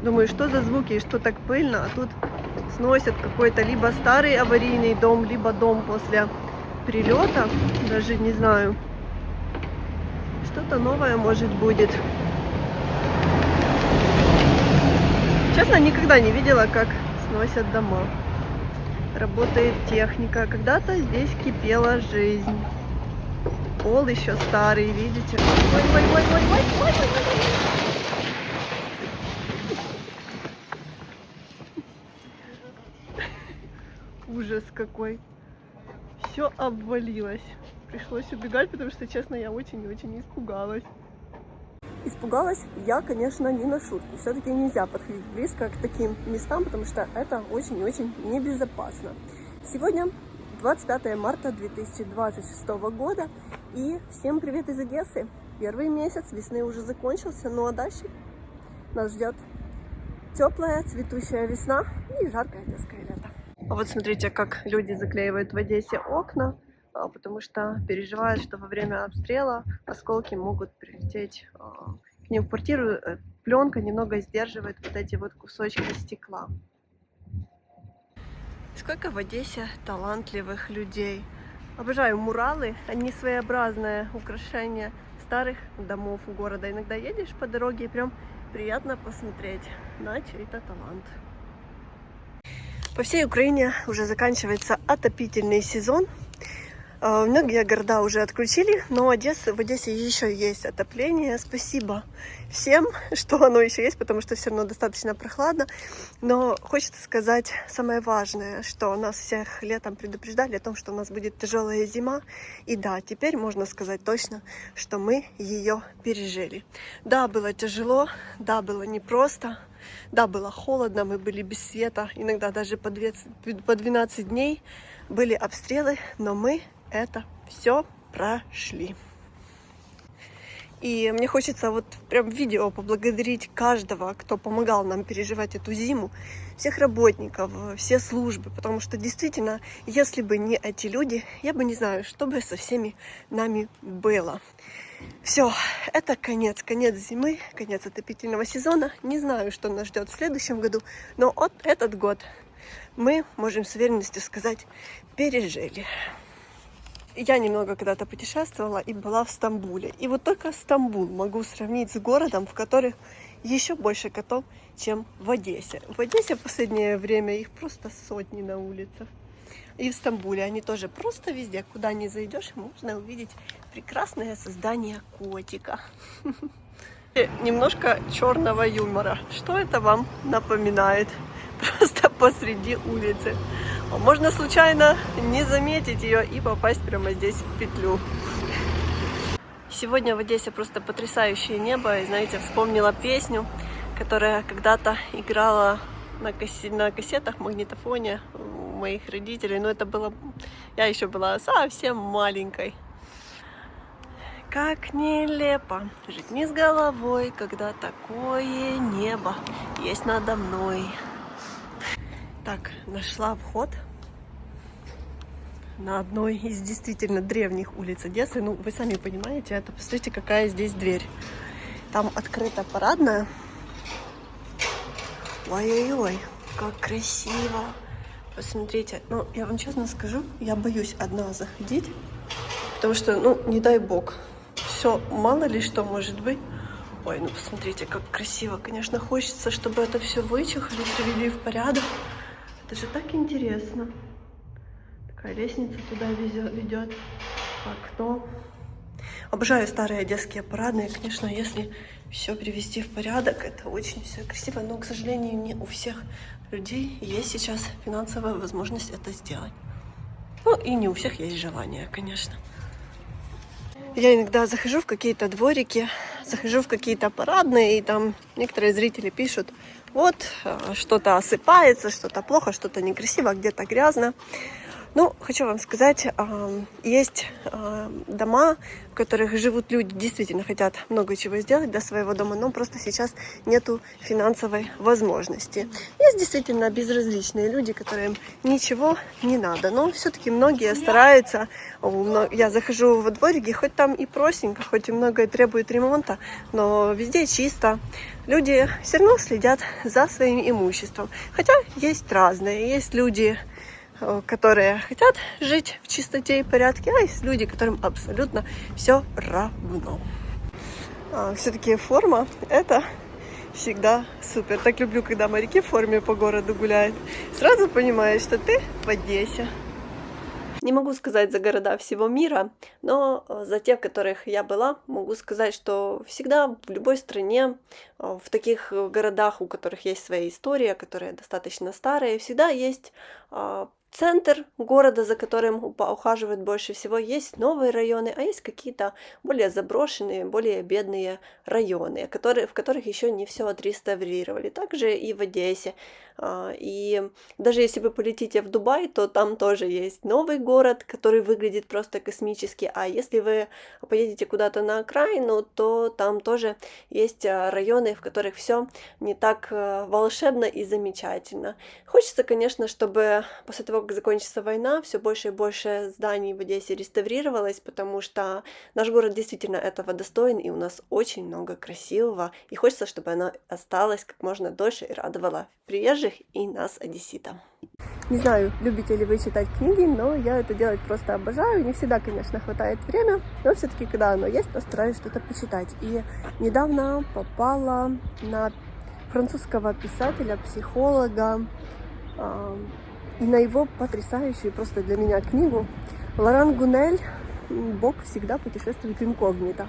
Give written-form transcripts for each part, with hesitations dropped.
Думаю, что за звуки и что так пыльно, а тут сносят какой-то либо старый аварийный дом, либо дом после прилета, даже не знаю. Что-то новое, может, будет. Честно, никогда не видела, как сносят дома. Работает техника. Когда-то здесь кипела жизнь. Пол еще старый, видите? Ой. Ужас какой. Все обвалилось. Пришлось убегать, потому что, честно, я очень и очень испугалась. Испугалась я, конечно, не на шутку. Все-таки нельзя подходить близко к таким местам, потому что это очень и очень небезопасно. Сегодня 25 марта 2026 года. И всем привет из Одессы. Первый месяц весны уже закончился, ну а дальше нас ждет теплая, цветущая весна и жаркое одесское лето. А вот смотрите, как люди заклеивают в Одессе окна, потому что переживают, что во время обстрела осколки могут прилететь к ним в квартиру. Пленка немного сдерживает вот эти вот кусочки стекла. Сколько в Одессе талантливых людей. Обожаю муралы, они своеобразное украшение старых домов города. Иногда едешь по дороге и прям приятно посмотреть на чей-то талант. По всей Украине уже заканчивается отопительный сезон. Многие города уже отключили, но в Одессе еще есть отопление. Спасибо всем, что оно еще есть, потому что все равно достаточно прохладно. Но хочется сказать самое важное, что нас всех летом предупреждали о том, что у нас будет тяжелая зима. И да, теперь можно сказать точно, что мы ее пережили. Да, было тяжело, да, было непросто, да, было холодно, мы были без света, иногда даже по 12 дней были обстрелы, но мы это все прошли. И мне хочется вот прям в видео поблагодарить каждого, кто помогал нам переживать эту зиму, всех работников, все службы, потому что действительно, если бы не эти люди, я бы не знаю, что бы со всеми нами было. Все, это конец зимы, конец отопительного сезона. Не знаю, что нас ждет в следующем году, но вот этот год мы можем с уверенностью сказать, пережили. Я немного когда-то путешествовала и была в Стамбуле. И вот только Стамбул могу сравнить с городом, в котором еще больше котов, чем в Одессе. В Одессе в последнее время их просто сотни на улицах. И в Стамбуле они тоже просто везде, куда ни зайдешь, можно увидеть прекрасное создание котика. Немножко черного юмора. Что это вам напоминает? Просто посреди улицы. Можно случайно не заметить ее и попасть прямо здесь в петлю. Сегодня в Одессе просто потрясающее небо. И знаете, вспомнила песню, которая когда-то играла на кассетах, магнитофоне у моих родителей. Но это было... Я еще была совсем маленькой. Как нелепо жить не с головой, когда такое небо есть надо мной. Так, нашла вход на одной из действительно древних улиц Одессы. Ну, вы сами понимаете, это посмотрите, какая здесь дверь. Там открыта парадная. Ой-ой-ой, как красиво. Посмотрите, ну, я вам честно скажу, я боюсь одна заходить, потому что, ну, не дай бог, все, мало ли что может быть. Ой, ну, посмотрите, как красиво. Конечно, хочется, чтобы это все вычухали, привели в порядок. Это же так интересно. Такая лестница туда ведет. Окно. Обожаю старые одесские парадные. Конечно, если все привести в порядок, это очень все красиво. Но, к сожалению, не у всех людей есть сейчас финансовая возможность это сделать. Ну, и не у всех есть желание, конечно. Я иногда захожу в какие-то дворики, захожу в какие-то парадные, и там некоторые зрители пишут, вот, что-то осыпается, что-то плохо, что-то некрасиво, где-то грязно. Ну, хочу вам сказать, есть дома, в которых живут люди, действительно хотят много чего сделать для своего дома, но просто сейчас нету финансовой возможности. Есть действительно безразличные люди, которым ничего не надо, но все-таки многие стараются. Я захожу во дворики, хоть там и простенько, хоть и многое требует ремонта, но везде чисто. люди все равно следят за своим имуществом. Хотя есть разные. Есть люди, которые хотят жить в чистоте и порядке, а есть люди, которым абсолютно все равно. Все-таки форма – это всегда супер. Так люблю, когда моряки в форме по городу гуляют. Сразу понимаешь, что ты в Одессе. Не могу сказать за города всего мира, но за те, в которых я была, могу сказать, что всегда в любой стране, в таких городах, у которых есть своя история, которые достаточно старые, всегда есть центр города, за которым ухаживают больше всего. Есть новые районы, а есть какие-то более заброшенные, более бедные районы, в которых еще не все отреставрировали. Также и в Одессе. И даже если вы полетите в Дубай, то там тоже есть новый город, который выглядит просто космически. А если вы поедете куда-то на окраину, то там тоже есть районы, в которых все не так волшебно и замечательно. Хочется, конечно, чтобы после того, как закончится война, все больше и больше зданий в Одессе реставрировалось, потому что наш город действительно этого достоин, и у нас очень много красивого, и хочется, чтобы оно осталось как можно дольше и радовало приезжих и нас, одесситов. Не знаю, любите ли вы читать книги, но я это делать просто обожаю. Не всегда, конечно, хватает времени, но все-таки, когда оно есть, то стараюсь что-то почитать. И недавно попала на французского писателя, психолога, и на его потрясающую просто для меня книгу Лоран Гунель «Бог всегда путешествует инкогнито».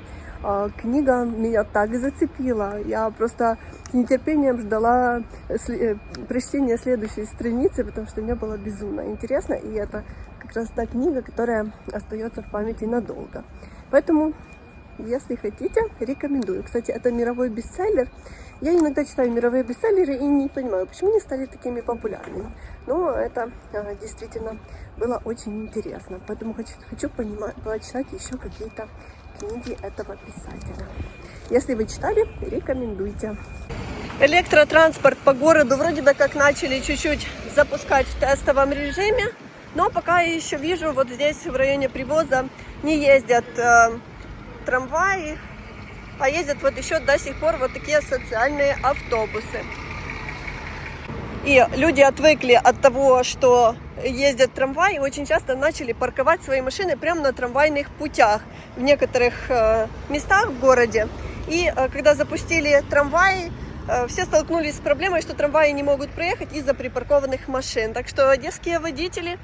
Книга меня так зацепила. Я просто с нетерпением ждала прочтения следующей страницы, потому что мне было безумно интересно. И это как раз та книга, которая остается в памяти надолго. Поэтому, если хотите, рекомендую. Кстати, это мировой бестселлер. Я иногда читаю мировые бестселлеры и не понимаю, почему они стали такими популярными. Но это действительно было очень интересно. Поэтому хочу почитать еще какие-то книги этого писателя. Если вы читали, рекомендуйте. Электротранспорт по городу вроде бы как начали чуть-чуть запускать в тестовом режиме, но пока я еще вижу, вот здесь в районе Привоза не ездят трамваи, а ездят вот еще до сих пор вот такие социальные автобусы. И люди отвыкли от того, что ездят трамваи, очень часто начали парковать свои машины прямо на трамвайных путях в некоторых местах в городе. И когда запустили трамваи, все столкнулись с проблемой, что трамваи не могут проехать из-за припаркованных машин. Так что, одесские водители,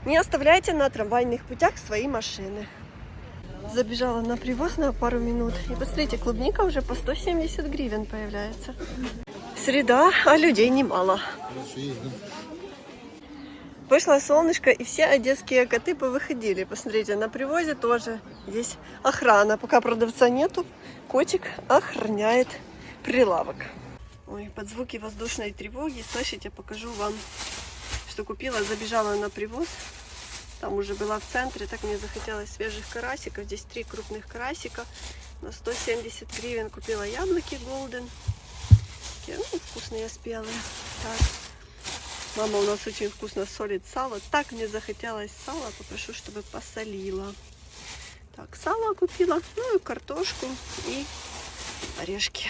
не оставляйте на трамвайных путях свои машины. Забежала на Привоз на пару минут. И посмотрите, клубника уже по 170 гривен появляется. Среда, а людей немало. Вышло солнышко, и все одесские коты повыходили. Посмотрите, на Привозе тоже здесь охрана. Пока продавца нету, котик охраняет прилавок. Ой, под звуки воздушной тревоги, слышите, покажу вам, что купила. Забежала на Привоз. Там уже была в центре, так мне захотелось свежих карасиков. Здесь 3 крупных карасика. На 170 гривен купила яблоки Golden. Такие, ну, вкусные, спелые. Так. Мама у нас очень вкусно солит сало. Так мне захотелось сала, попрошу, чтобы посолила. Так, сало купила, ну и картошку, и орешки.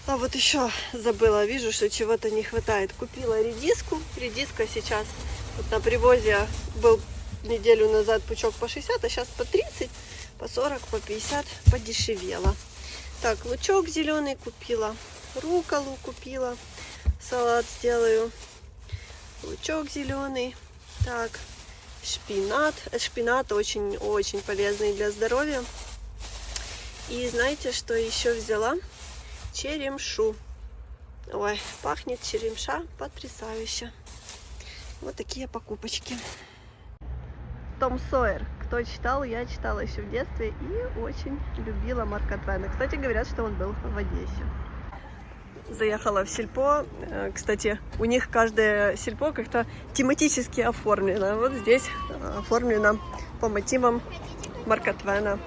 А вот еще забыла, вижу, что чего-то не хватает. Купила редиску. Редиска сейчас вот на Привозе был неделю назад пучок по 60, а сейчас по 30, по 40, по 50 подешевело. Так, лучок зеленый купила, рукколу купила, салат сделаю. Лучок зеленый. Так, шпинат. Шпинат очень-очень полезный для здоровья. И знаете, что еще взяла? Черемшу. Ой, пахнет черемша потрясающе. Вот такие покупочки. Том Сойер. Кто читал, я читала еще в детстве и очень любила Марка Твена. Кстати, говорят, что он был в Одессе. Заехала в сельпо. Кстати, у них каждое сельпо как-то тематически оформлено. Вот здесь оформлено по мотивам Марка Твена,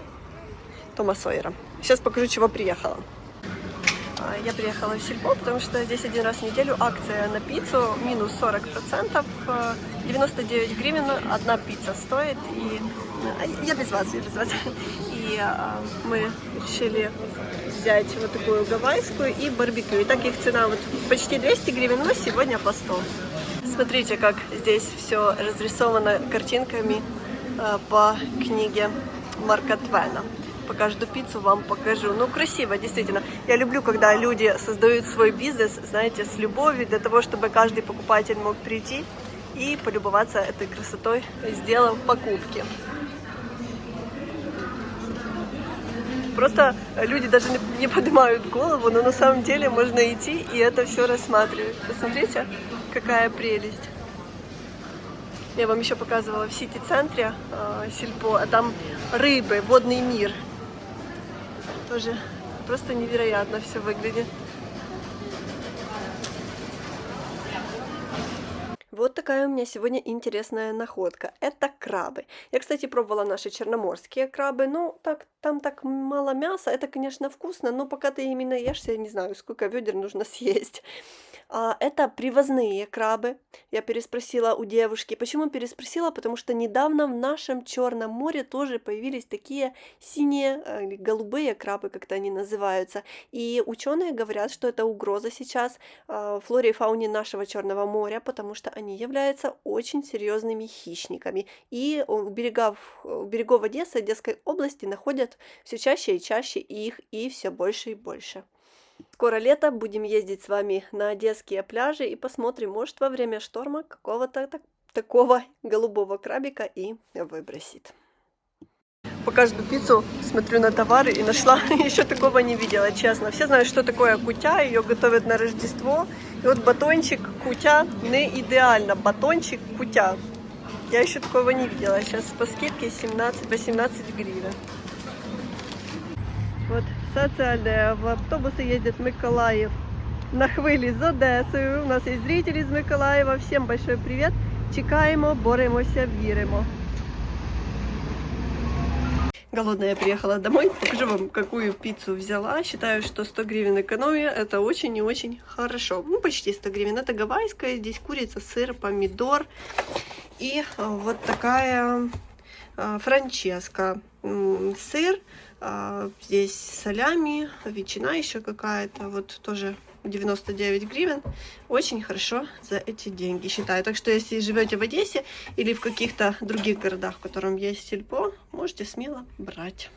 Тома Сойера. Сейчас покажу, чего приехала. Я приехала в сельпо, потому что здесь один раз в неделю акция на пиццу, минус 40%, 99 гривен одна пицца стоит, и Я без вас, я без вас. И мы решили взять вот такую гавайскую и барбекю. И так их цена вот почти 200 гривен, но сегодня по 100. Смотрите, как здесь все разрисовано картинками по книге Марка Твена. По каждую пиццу вам покажу. Ну, красиво, действительно. Я люблю, когда люди создают свой бизнес, знаете, с любовью, для того, чтобы каждый покупатель мог прийти и полюбоваться этой красотой, сделав покупки. Просто люди даже не поднимают голову, но на самом деле можно идти и это все рассматривать. Посмотрите, какая прелесть. Я вам еще показывала в сити-центре сельпо, а там рыбы, водный мир. Тоже просто невероятно все выглядит. Вот такая у меня сегодня интересная находка. Это крабы. Я, кстати, пробовала наши черноморские крабы. Ну, там так мало мяса. Это, конечно, вкусно, но пока ты именно ешь, я не знаю, сколько ведер нужно съесть. Это привозные крабы. Я переспросила у девушки. Почему переспросила? Потому что недавно в нашем Черном море тоже появились такие синие, голубые крабы, как-то они называются. И ученые говорят, что это угроза сейчас флоре и фауне нашего Черного моря, потому что они являются очень серьезными хищниками. И у берегов Одессы, Одесской области находят все чаще и чаще их, и все больше и больше. Скоро лето, будем ездить с вами на одесские пляжи и посмотрим, может, во время шторма какого-то такого голубого крабика и выбросит. По каждую пиццу смотрю на товары и нашла, еще такого не видела, честно. Все знают, что такое кутя, ее готовят на Рождество. И вот батончик кутя не идеально, батончик кутя. Я еще такого не видела, сейчас по скидке 17-18 гривен. Вот социальные в автобусы ездит Миколаев на хвилі з Одесою. У нас есть зрители из Миколаева. Всем большой привет. Чекаємо, боремося, віримо. Голодная я приехала домой. Покажу вам, какую пиццу взяла. Считаю, что 100 гривен экономия. Это очень и очень хорошо. Ну, почти 100 гривен. Это гавайская. Здесь курица, сыр, помидор. И вот такая франческа. Сыр. Здесь солями, ветчина еще какая-то. Вот тоже 99 гривен. Очень хорошо за эти деньги, считаю. Так что, если живете в Одессе или в каких-то других городах, в котором есть сельпо, можете смело брать.